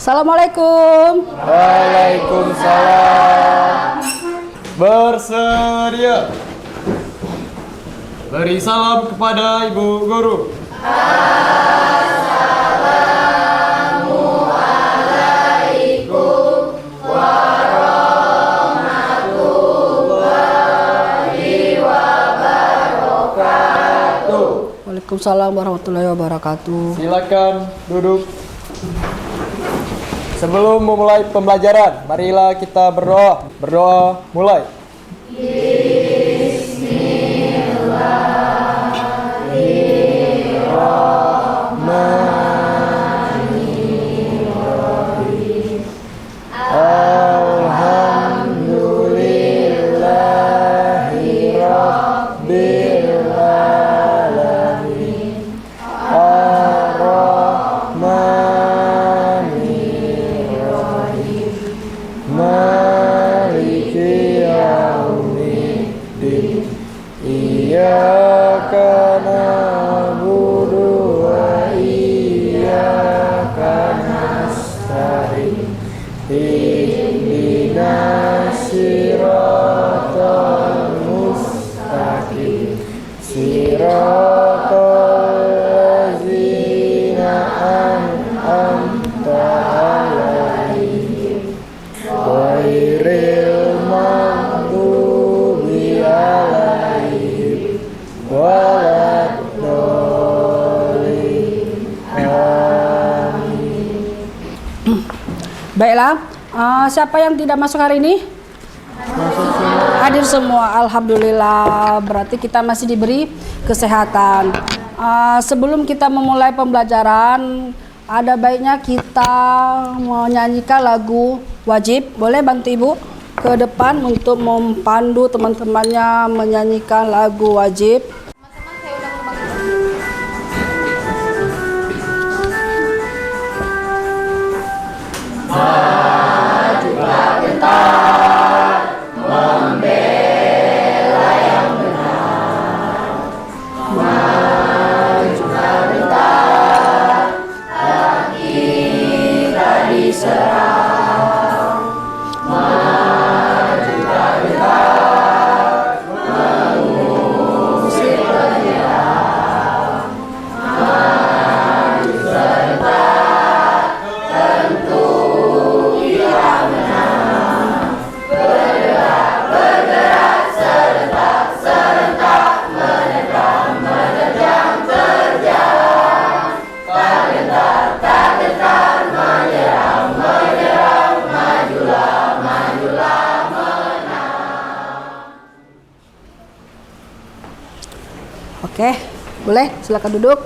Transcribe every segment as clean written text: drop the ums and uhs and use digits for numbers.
Assalamualaikum. Waalaikumsalam. Bersedia. Beri salam kepada Ibu Guru. Waalaikumsalam warahmatullahi wabarakatuh. Silakan duduk. Sebelum memulai pembelajaran, marilah kita berdoa. Berdoa mulai. Bismillahirrahmanirrahim. Alhamdulillahi Rabbil Alamin. Ar-Rahmanirrahim. Maliki yaumiddin. Iyyaka na'budu wa iyyaka nasta'in. Ihdinas siratal mustaqim. Siratal ladzina an'amta 'alaihim ghairil maghdubi 'alaihim waladdallin. Amin. Baiklah, siapa yang tidak masuk hari ini? Hadir semua, alhamdulillah. Berarti kita masih diberi kesehatan. Sebelum kita memulai pembelajaran, ada baiknya kita menyanyikan lagu wajib. Boleh bantu Ibu ke depan untuk mempandu teman-temannya menyanyikan lagu wajib. Oke, boleh silakan duduk.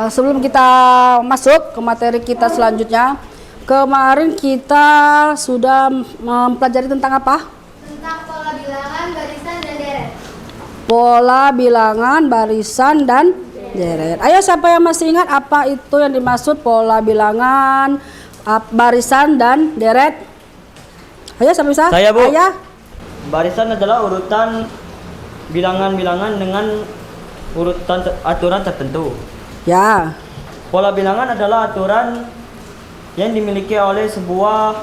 Sebelum kita masuk ke materi kita selanjutnya, kemarin kita sudah mempelajari tentang apa? Tentang pola bilangan, barisan, dan deret. Pola bilangan, barisan, dan deret. Ayo, siapa yang masih ingat apa itu yang dimaksud pola bilangan, barisan, dan deret? Ayo, siapa bisa? Saya, Bu. Ayah. Barisan adalah urutan bilangan-bilangan dengan aturan tertentu. Ya. Pola bilangan adalah aturan yang dimiliki oleh sebuah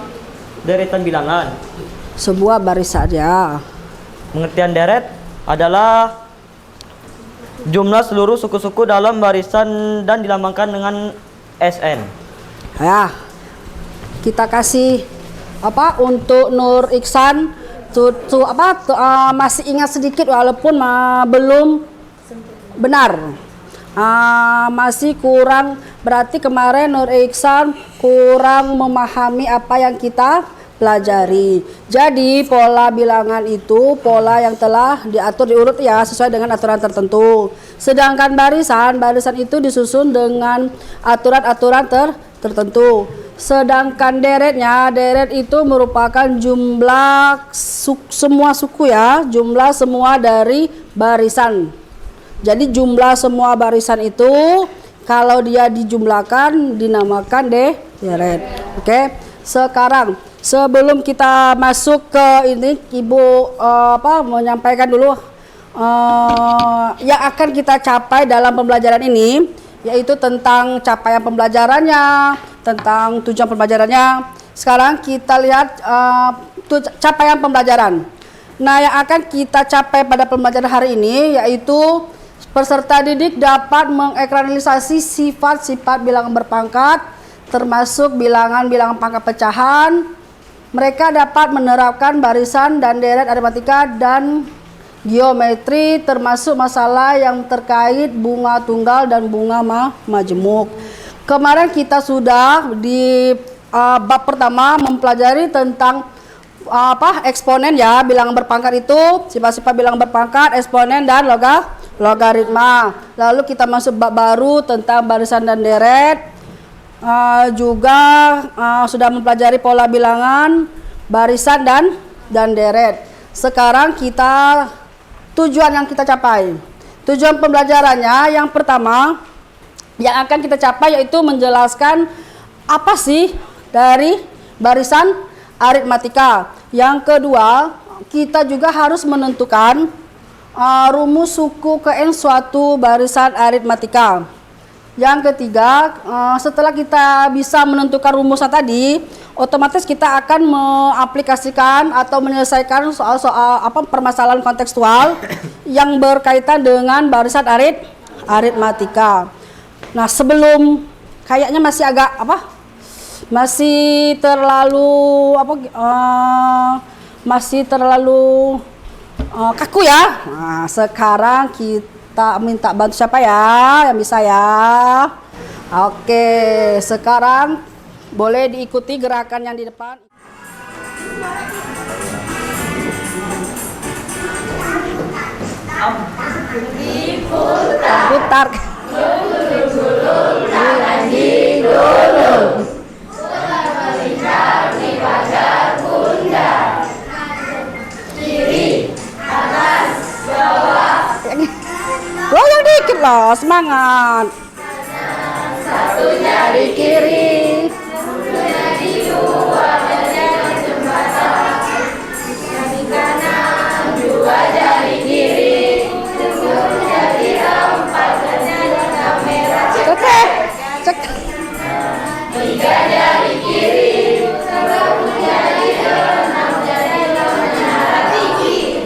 deretan bilangan. Sebuah barisan, ya. Pengertian deret adalah jumlah seluruh suku-suku dalam barisan dan dilambangkan dengan SN. Ya. Kita kasih apa untuk Nur Iksan masih ingat sedikit walaupun belum benar. Masih kurang, berarti kemarin Nur Iksan kurang memahami apa yang kita pelajari. Jadi pola bilangan itu pola yang telah diatur diurut ya sesuai dengan aturan tertentu. Sedangkan barisan itu disusun dengan aturan-aturan tertentu. Sedangkan deret itu merupakan jumlah semua suku ya, jumlah semua dari barisan. Jadi jumlah semua barisan itu kalau dia dijumlahkan dinamakan deret. Oke. Sekarang sebelum kita masuk ke ini, Ibu menyampaikan dulu yang akan kita capai dalam pembelajaran ini, yaitu tentang capaian pembelajarannya, tentang tujuan pembelajarannya. Sekarang kita lihat capaian pembelajaran. Nah, yang akan kita capai pada pembelajaran hari ini yaitu peserta didik dapat mengekranalisasi sifat-sifat bilangan berpangkat, termasuk bilangan-bilangan pangkat pecahan. Mereka dapat menerapkan barisan dan deret aritmatika dan geometri, termasuk masalah yang terkait bunga tunggal dan bunga majemuk. Kemarin kita sudah di bab pertama mempelajari tentang eksponen ya, bilangan berpangkat itu, sifat-sifat bilangan berpangkat, eksponen dan logaritma. Lalu kita masuk bab baru tentang barisan dan deret. Juga sudah mempelajari pola bilangan, barisan dan deret. Sekarang kita tujuan yang kita capai. Tujuan pembelajarannya yang pertama yang akan kita capai yaitu menjelaskan apa sih dari barisan aritmatika. Yang kedua, kita juga harus menentukan rumus suku ke N suatu barisan aritmatika. Yang ketiga, setelah kita bisa menentukan rumusnya tadi, otomatis kita akan mengaplikasikan atau menyelesaikan soal-soal permasalahan kontekstual yang berkaitan dengan barisan aritmatika. Nah, sebelum kayaknya masih agak masih terlalu kaku ya. Nah, sekarang kita minta bantu siapa ya yang bisa ya. Oke, sekarang boleh diikuti gerakan yang di depan. Putar. Goyang dikit loh, semangat. Satu jari kiri. Cek. Tiga jari kiri, satu jari enam jari menara tinggi.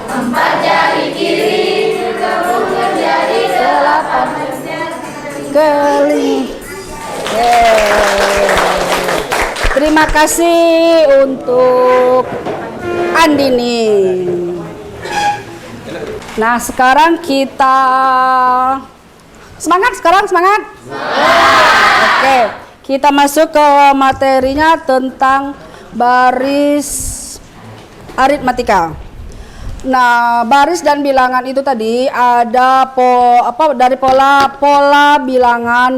Empat jari kiri, kemudian jari delapan. Keling. Terima kasih untuk Andini. Nah, sekarang kita semangat. Oke, kita masuk ke materinya tentang baris aritmatika. Nah, baris dan bilangan itu tadi ada dari pola bilangan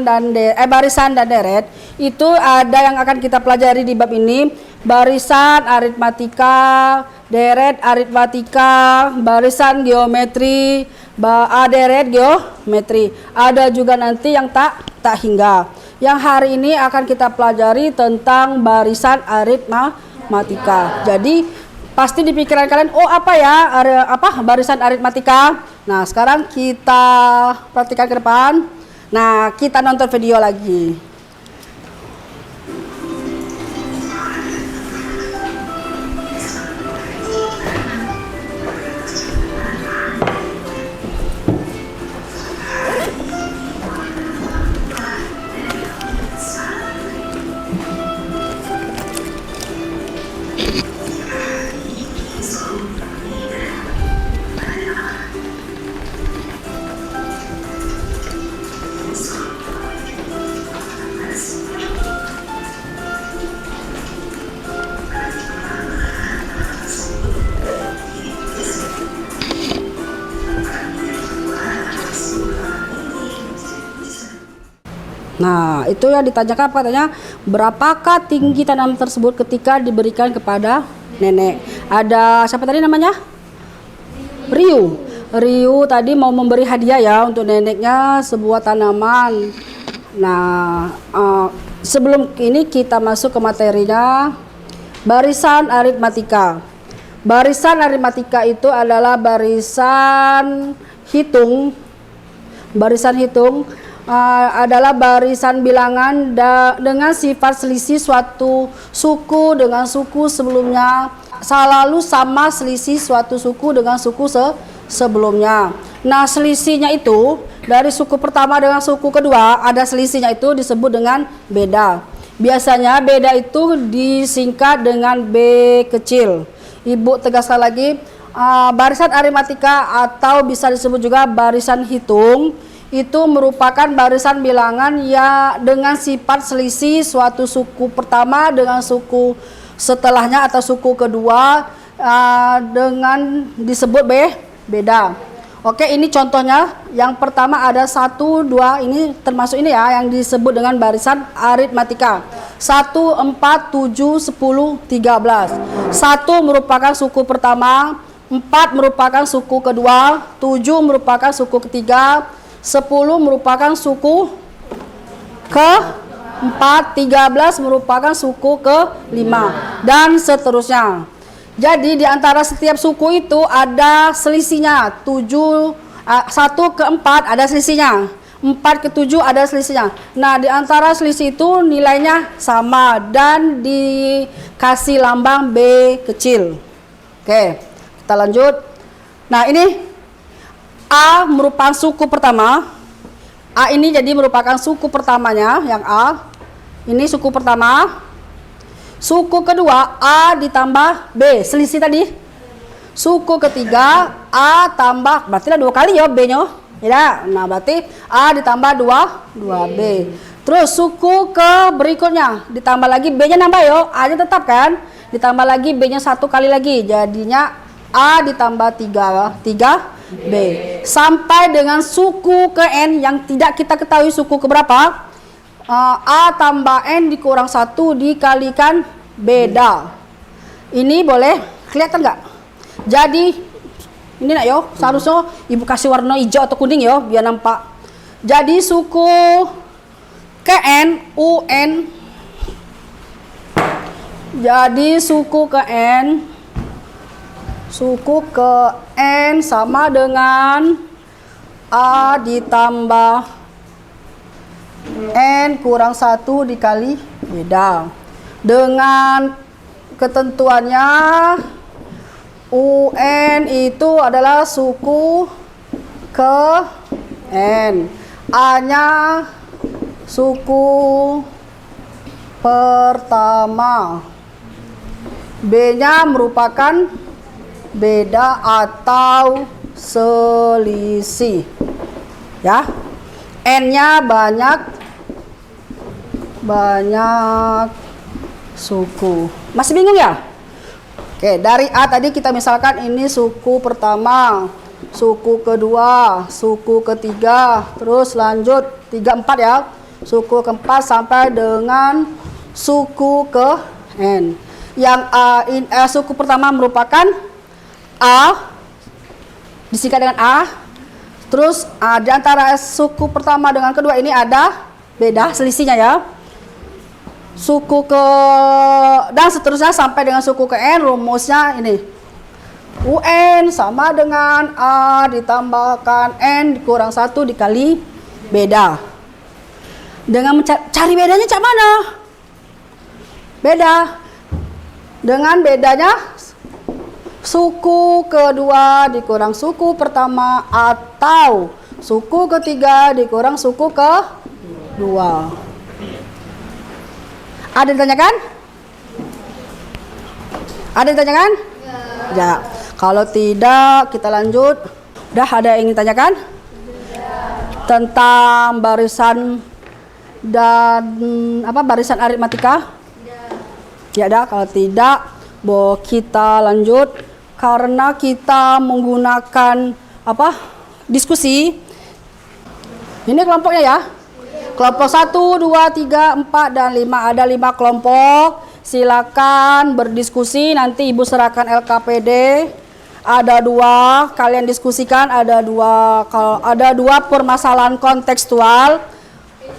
dan barisan dan deret. Itu ada yang akan kita pelajari di bab ini, barisan aritmatika, deret aritmatika, barisan geometri, deret geometri. Ada juga nanti yang tak hingga. Yang hari ini akan kita pelajari tentang barisan aritmatika. Jadi pasti di pikiran kalian, barisan aritmatika. Nah, sekarang kita perhatikan ke depan. Nah, kita nonton video lagi. Nah, itu yang ditanyakan katanya, berapakah tinggi tanaman tersebut ketika diberikan kepada nenek? Ada siapa tadi namanya? Riu. Riu tadi mau memberi hadiah ya untuk neneknya sebuah tanaman. Nah, sebelum ini kita masuk ke materinya, barisan aritmatika. Barisan aritmatika itu adalah barisan hitung. Barisan hitung adalah barisan bilangan dengan sifat selisih suatu suku dengan suku sebelumnya selalu sama selisih suatu suku dengan suku sebelumnya. Nah, selisihnya itu dari suku pertama dengan suku kedua ada selisihnya itu disebut dengan beda. Biasanya beda itu disingkat dengan B kecil. Ibu tegaskan lagi, barisan aritmatika atau bisa disebut juga barisan hitung itu merupakan barisan bilangan ya dengan sifat selisih suatu suku pertama dengan suku setelahnya atau suku kedua dengan disebut beda. Oke, ini contohnya. Yang pertama ada 1, 2, ini termasuk ini ya yang disebut dengan barisan aritmatika. 1, 4, 7, 10, 13. 1 merupakan suku pertama, 4 merupakan suku kedua, 7 merupakan suku ketiga, 10 merupakan suku ke-4, 13 merupakan suku ke-5 dan seterusnya. Jadi di antara setiap suku itu ada selisihnya. 1 ke 4 ada selisihnya, 4 ke 7 ada selisihnya. Nah, di antara selisih itu nilainya sama dan dikasih lambang B kecil. Oke, kita lanjut. Nah, ini A merupakan suku pertama. A ini jadi merupakan suku pertamanya, yang A. Ini suku pertama. Suku kedua A ditambah B, selisih tadi. Suku ketiga A tambah, berarti ada 2 kali ya B-nya. Ya, nah berarti A ditambah 2B. Terus suku ke berikutnya ditambah lagi B-nya nambah yo, A-nya tetap kan. Ditambah lagi B-nya 1 kali lagi, jadinya A ditambah 3B. Sampai dengan suku ke N yang tidak kita ketahui suku ke berapa. A tambah N dikurang 1 dikalikan beda. Ini boleh kelihatan nggak? Jadi ini nak yo, seharusnya ibu kasih warna hijau atau kuning yo biar nampak. Jadi suku ke N UN. Jadi suku ke N sama dengan A ditambah N kurang 1 dikali beda. Dengan ketentuannya UN itu adalah suku ke N, A-nya suku pertama, B-nya merupakan beda atau selisih ya. N-nya banyak suku. Masih bingung ya? Oke, dari A tadi kita misalkan ini suku pertama, suku kedua, suku ketiga, terus lanjut 3, 4 ya. Suku keempat sampai dengan suku ke N. Yang suku pertama merupakan A, disingkat dengan A. Terus di antara suku pertama dengan kedua ini ada beda selisihnya ya. Suku ke dan seterusnya sampai dengan suku ke N, rumusnya ini. UN sama dengan A ditambahkan N dikurang 1 dikali beda. Dengan cari bedanya cak mana? Beda. Dengan bedanya suku kedua dikurang suku pertama atau suku ketiga dikurang suku kedua. Ada yang ditanyakan? Ada yang ditanyakan? Ya. Kalau tidak kita lanjut. Udah ada yang ingin tanyakan? Tentang barisan dan barisan aritmatika? Ya ada. Kalau tidak, kita lanjut karena kita menggunakan diskusi. Ini kelompoknya ya. Kelompok 1, 2, 3, 4, dan 5. Ada 5 kelompok. Silakan berdiskusi. Nanti ibu serahkan LKPD. Ada 2. Kalian diskusikan. Ada 2 permasalahan kontekstual.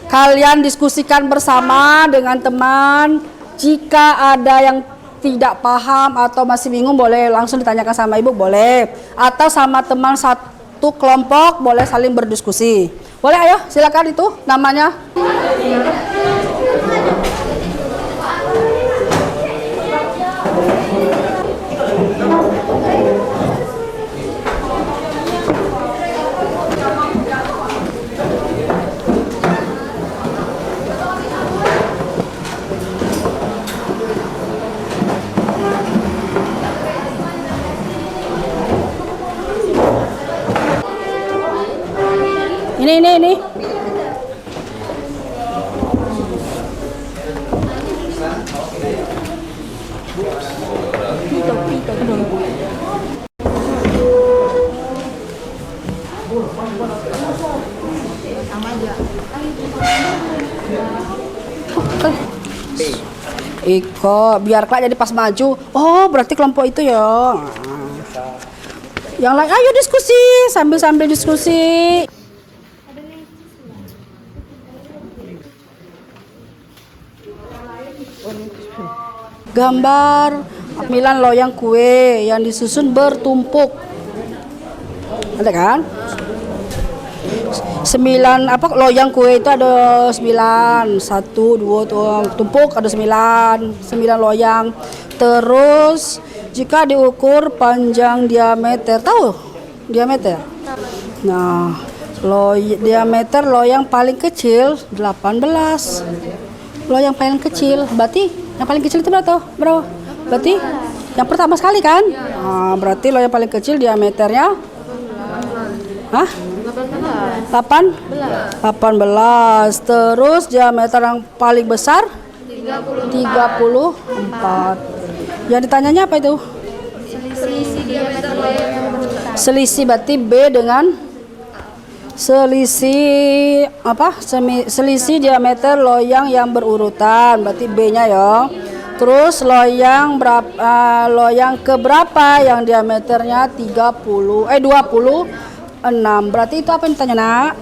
Kalian diskusikan bersama dengan teman. Jika ada yang tidak paham atau masih bingung boleh langsung ditanyakan sama ibu, boleh. Atau sama teman satu kelompok, boleh saling berdiskusi. Boleh, ayo silakan itu namanya. Ini. Iko, biar Kak jadi pas maju. Oh, berarti kelompok itu ya. Yang lain, ayo diskusi sambil diskusi. Gambar 9 loyang kue yang disusun bertumpuk. Ada kan? 9 loyang kue itu ada 9. 1 2 tumpuk ada 9 loyang. Terus jika diukur panjang diameter, tahu diameter? Nah, diameter loyang paling kecil 18. Loyang paling kecil, berarti yang paling kecil itu berapa? Berarti yang pertama sekali kan? Nah, berarti loyang paling kecil diameternya 18. Terus diameter yang paling besar 34. Yang ditanyanya apa itu? Selisih diameter loyang yang berurutan. Selisih berarti B dengan selisih diameter loyang yang berurutan, berarti B-nya ya. Terus loyang keberapa yang diameternya 26. Berarti itu apa yang ditanya, Nak?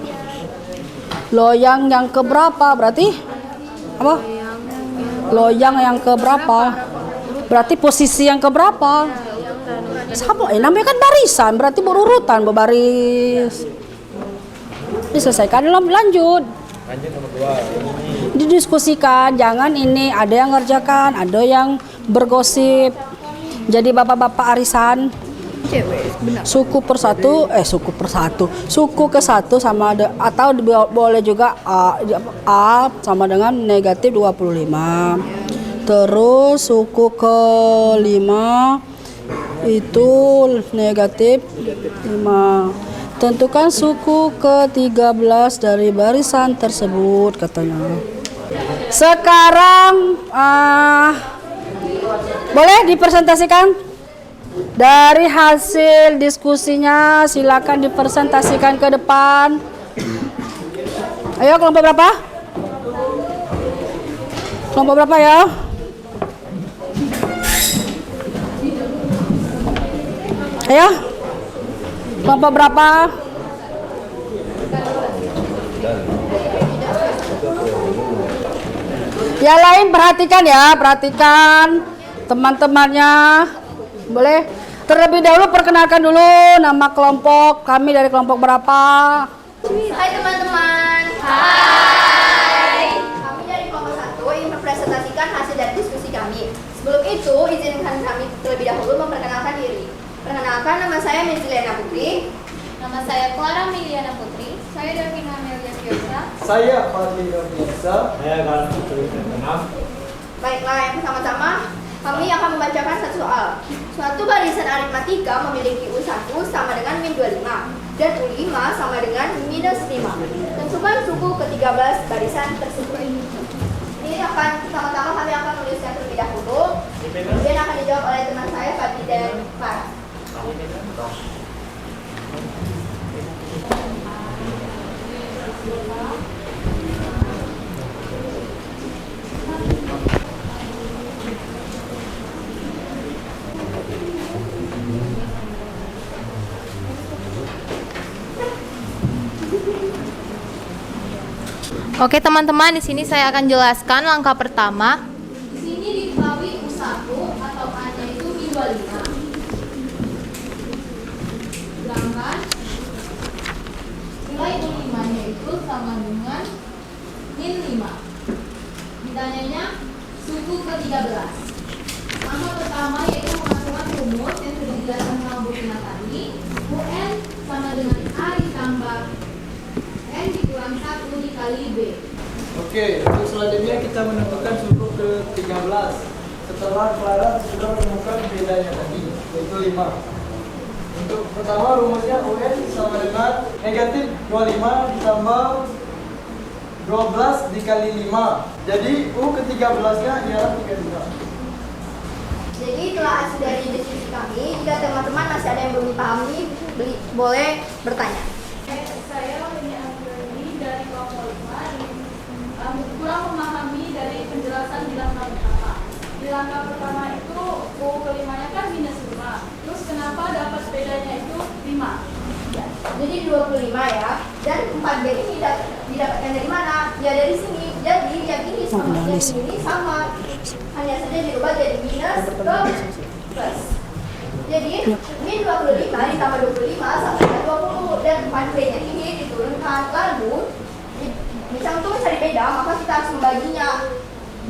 Loyang yang keberapa berarti apa? Loyang yang keberapa? Berarti posisi yang keberapa? Sama, namanya kan barisan, berarti berurutan, berbaris. Diselesaikan, lanjut nomor 2. Didiskusikan, jangan ini ada yang ngerjakan, ada yang bergosip. Jadi bapak-bapak arisan suku ke satu sama ada, atau boleh juga A sama dengan negatif 25. Terus suku ke 5 itu negatif 5. Tentukan suku ke-13 dari barisan tersebut, katanya. Sekarang boleh dipresentasikan dari hasil diskusinya, silakan dipresentasikan ke depan. Ayo, kelompok berapa? Kelompok berapa ya? Ayo. Kelompok berapa? Yang lain perhatikan ya, perhatikan teman-temannya. Boleh? Terlebih dahulu perkenalkan dulu nama kelompok. Kami dari kelompok berapa? Hai teman-teman. Hai. Kami dari kelompok 1 ingin mempresentasikan hasil dari diskusi kami. Sebelum itu, izinkan kami terlebih dahulu memperkenalkan diri. Perkenalkan, nama saya Meziliana Putri. Nama saya Clara Miliana Putri. Saya Davina Amelia Fiosa. Saya Fadli Nurbiasa. Saya Galang Putri Terkenal. Baiklah, yang pertama-tama kami akan membacakan satu soal. Suatu barisan aritmatika memiliki U1 sama dengan min 25 dan U5 sama dengan minus 5. Tentukan suku ke-13 barisan tersebut. Ini pertama-tama kami akan menuliskan terlebih dahulu. Kemudian akan dijawab oleh teman saya Fadli dan Clara. Oke teman-teman, di sini saya akan jelaskan langkah pertama. Di sini diketahui U1 sama dengan min 5. Ditanyanya suku ke-13. Langkah pertama yaitu pengaturan rumus yang sudah dijelaskan sama Bu Tina tadi. UN sama dengan A ditambah N dikurang 1 dikali B. Oke, untuk selanjutnya kita menentukan suku ke-13. Setelah Clara sudah menemukan bedanya tadi, yaitu 5. Untuk pertama rumusnya UN sama dengan negatif 25 ditambah 12 dikali 5. Jadi U ke-13-nya ialah 32. Jadi itulah hasil dari diskusi kami. Jika teman-teman masih ada yang belum dipahami, boleh bertanya. Saya Lini Anggreni dari kelompok 5 kurang memahami dari penjelasan di langkah pertama. Di langkah pertama itu U kelimanya kan minus 5. Terus kenapa dapat bedanya itu 5? Ya, jadi 25 ya. Dan 4B ini didapatkan dari mana? Ya dari sini. Jadi yang ini sama yang ini sama. Hanya saja dirubah jadi minus ke plus. Jadi min 25 ditambah 25 sama dengan 20. Dan 4B-nya ini diturunkan. Lalu bisa untuk mencari beda, maka kita harus membaginya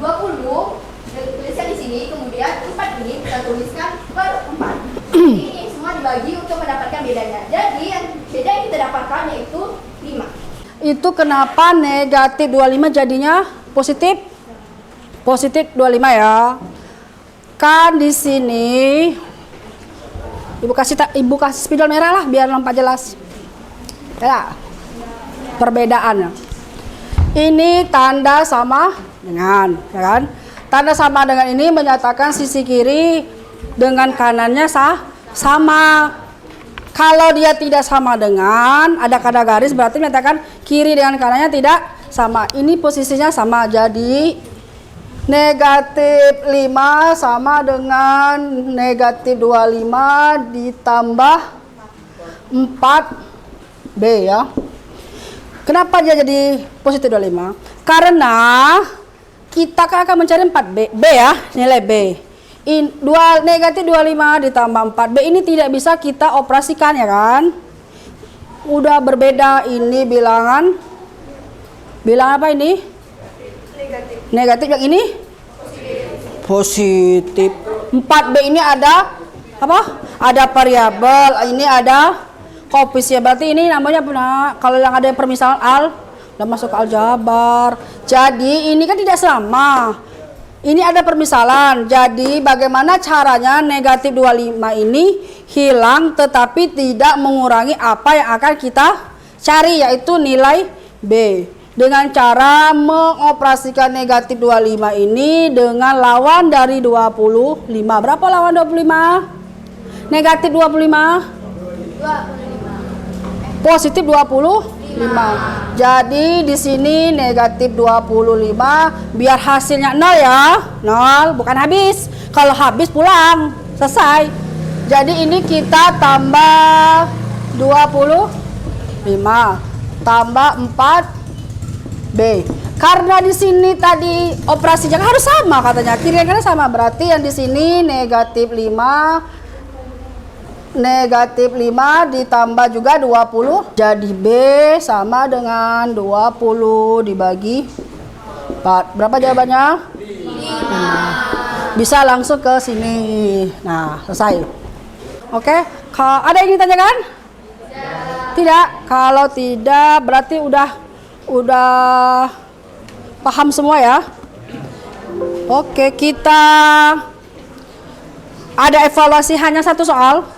20 tuliskan di sini, kemudian 4 ini kita tuliskan per 4. Ini semua dibagi untuk mendapatkan bedanya. Jadi yang beda yang kita dapatkan yaitu 5. Itu kenapa negatif 25 jadinya positif? Positif 25 ya. Kan di sini Ibu kasih spidol merah lah biar nampak jelas. Ya. Perbedaannya. Ini tanda sama dengan, ya kan? Tanda sama dengan ini menyatakan sisi kiri dengan kanannya sama. Kalau dia tidak sama dengan, ada tanda garis berarti menyatakan kiri dengan kanannya tidak sama. Ini posisinya sama, jadi negatif 5 sama dengan negatif 25 ditambah 4B ya. Kenapa dia jadi positif 25? Karena kita akan mencari 4B ya, nilai B. Negatif 25 ditambah 4B ini tidak bisa kita operasikan ya kan? Udah berbeda, ini bilangan apa ini? Negatif yang ini? Positif. 4B ini ada apa? Ada variabel, ini ada koefisien. Berarti ini namanya benar. Kalau yang ada permisalan udah masuk ke aljabar. Jadi ini kan tidak sama. Ini ada permisalan. Jadi bagaimana caranya negatif 25 ini hilang tetapi tidak mengurangi apa yang akan kita cari, yaitu nilai B. Dengan cara mengoperasikan negatif 25 ini dengan lawan dari 25. Berapa lawan 25? Negatif 25? 25. Positif 25. Jadi di sini negatif 25 biar hasilnya 0 ya. 0 bukan habis. Kalau habis pulang, selesai. Jadi ini kita tambah 25 tambah 4B. Karena di sini tadi operasinya harus sama katanya. Kiri dan kanan sama, berarti yang di sini negatif 5 ditambah juga 20. Jadi B sama dengan 20 dibagi 4. Berapa jawabannya? 5. Bisa langsung ke sini. Nah, selesai. Oke, ada yang ditanyakan? Tidak. Kalau tidak berarti udah paham semua ya. Oke, kita ada evaluasi hanya satu soal.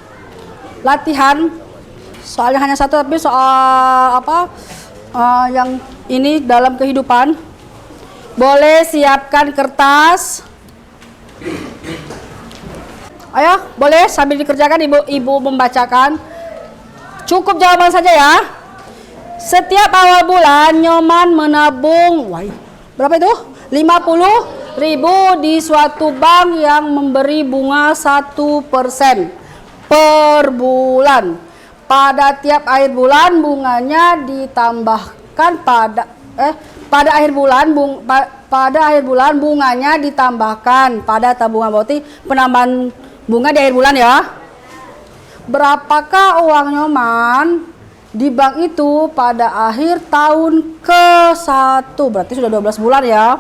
Latihan soalnya hanya satu, tapi soal apa yang ini dalam kehidupan. Boleh siapkan kertas. Ayo, boleh sambil dikerjakan ibu membacakan. Cukup jawaban saja ya. Setiap awal bulan Nyoman menabung berapa itu? 50.000 di suatu bank yang memberi bunga 1% per bulan. Pada tiap akhir bulan bunganya ditambahkan pada akhir bulan bunganya ditambahkan pada tabungan. Berarti penambahan bunga di akhir bulan ya. Berapakah uang Nyoman di bank itu pada akhir tahun ke-1, berarti sudah 12 bulan ya.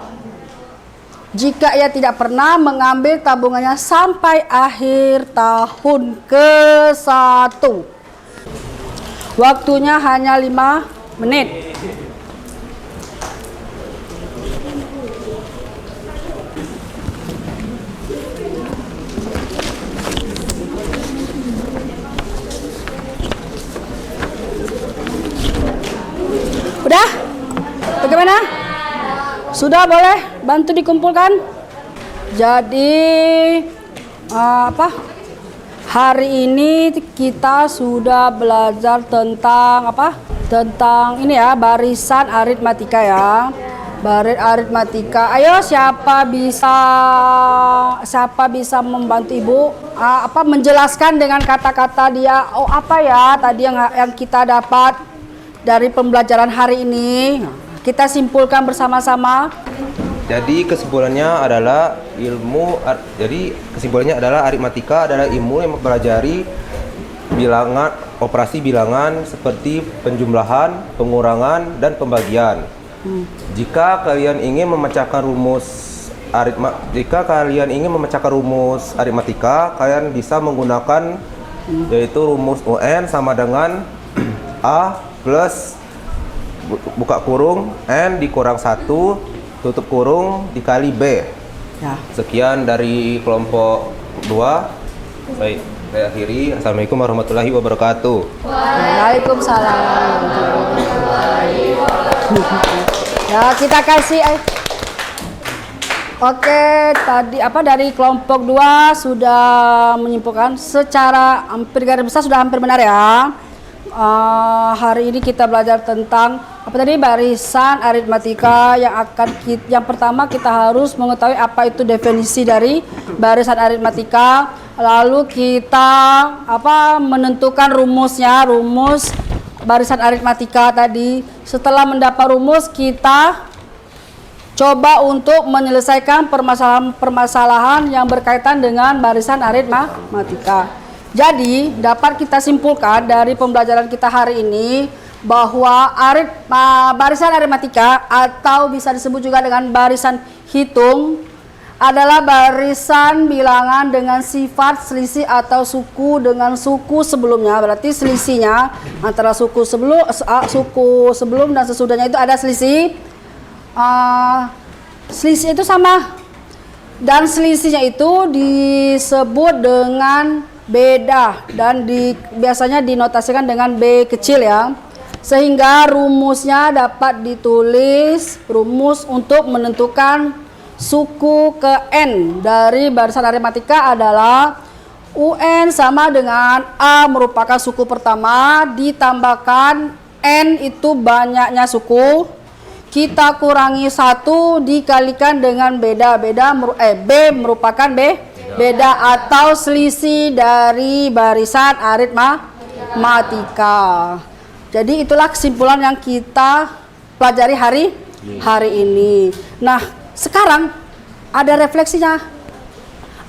Jika ia tidak pernah mengambil tabungannya sampai akhir tahun ke-1. Waktunya hanya 5 menit. Udah? Bagaimana? Sudah, boleh bantu dikumpulkan? Jadi hari ini kita sudah belajar tentang tentang ini ya, barisan aritmatika ya. Baris aritmatika. Ayo, siapa bisa membantu Ibu menjelaskan dengan kata-kata dia. Oh, apa ya tadi yang kita dapat dari pembelajaran hari ini? Kita simpulkan bersama-sama. Jadi kesimpulannya adalah aritmatika adalah ilmu yang mempelajari bilangan, operasi bilangan seperti penjumlahan, pengurangan, dan pembagian. Jika kalian ingin memecahkan rumus aritmatika, kalian bisa menggunakan yaitu rumus UN sama dengan A plus buka kurung N dikurang 1 tutup kurung dikali B. Ya. Sekian dari kelompok 2. Baik, saya akhiri. Assalamualaikum warahmatullahi wabarakatuh. Waalaikumsalam. Ya, kita kasih. Oke, tadi dari kelompok 2 sudah menyimpulkan secara hampir garis besar sudah hampir benar ya. Hari ini kita belajar tentang barisan aritmatika. Yang pertama kita harus mengetahui apa itu definisi dari barisan aritmatika. Lalu kita menentukan rumusnya, rumus barisan aritmatika tadi. Setelah mendapat rumus, kita coba untuk menyelesaikan permasalahan yang berkaitan dengan barisan aritmatika. Jadi, dapat kita simpulkan dari pembelajaran kita hari ini bahwa barisan aritmatika atau bisa disebut juga dengan barisan hitung adalah barisan bilangan dengan sifat selisih atau suku dengan suku sebelumnya. Berarti selisihnya antara suku sebelum dan sesudahnya itu ada selisih. Selisih itu sama, dan selisihnya itu disebut dengan beda dan biasanya dinotasikan dengan B kecil ya. Sehingga rumusnya dapat ditulis, rumus untuk menentukan suku ke N dari barisan aritmatika adalah UN sama dengan A merupakan suku pertama ditambahkan N itu banyaknya suku, kita kurangi 1 dikalikan dengan B merupakan beda atau selisih dari barisan aritmatika. Jadi itulah kesimpulan yang kita pelajari hari ini. Nah, sekarang ada refleksinya.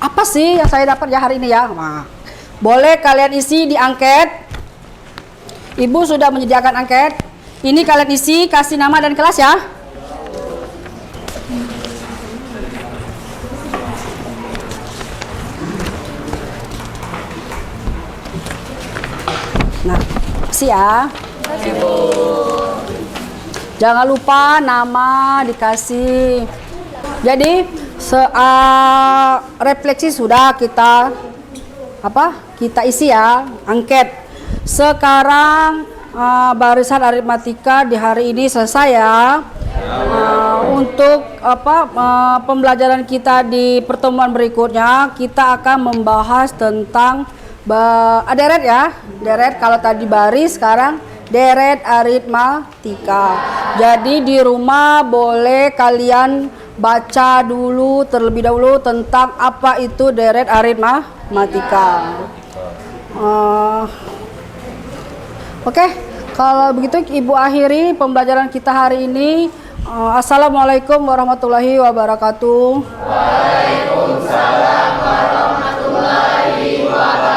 Apa sih yang saya dapat ya hari ini ya? Nah, boleh kalian isi di angket. Ibu sudah menyediakan angket. Ini kalian isi, kasih nama dan kelas ya. Nah, kasih ya. Jangan lupa nama dikasih. Jadi refleksi sudah kita isi ya, angket. Sekarang barisan aritmatika di hari ini selesai ya. Untuk pembelajaran kita di pertemuan berikutnya kita akan membahas tentang deret ya. Deret, kalau tadi baris, sekarang deret aritmatika. Jadi di rumah boleh kalian baca dulu terlebih dahulu tentang apa itu deret aritmatika. Oke, kalau begitu Ibu akhiri pembelajaran kita hari ini. Assalamualaikum warahmatullahi wabarakatuh. Waalaikumsalam warahmatullahi wabarakatuh.